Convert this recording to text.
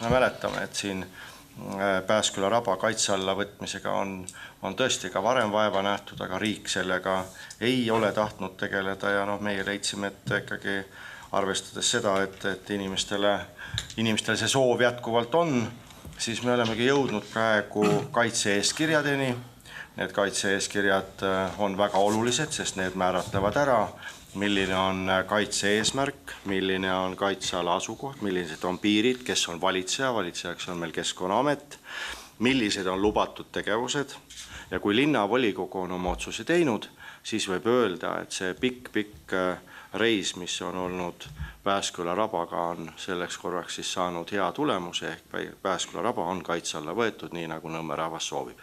me mäletame, et siin Pääsküla raba kaitse alla võtmisega on tõesti ka varem vaeva nähtud, aga riik sellega ei ole tahtnud tegeleda ja meie leidsime, et ikkagi arvestades seda, et inimestele see soov jätkuvalt on, siis me olemegi jõudnud praegu kaitse-eeskirjadeni. Need kaitse-eeskirjad on väga olulised, sest need määratlevad ära, milline on kaitse eesmärk, milline on kaitseala asukoht, millised on piirid, kes on valitseja, valitsejaks on meil Keskkonnaamet, millised on lubatud tegevused ja kui linnavolikogu on oma otsuse teinud, siis võib öelda, et see pikk reis, mis on olnud Pääsküla rabaga, on selleks korraks siis saanud hea tulemuse ehk Pääsküla raba on kaitse alla võetud, nii nagu Nõmme rahvas soovib.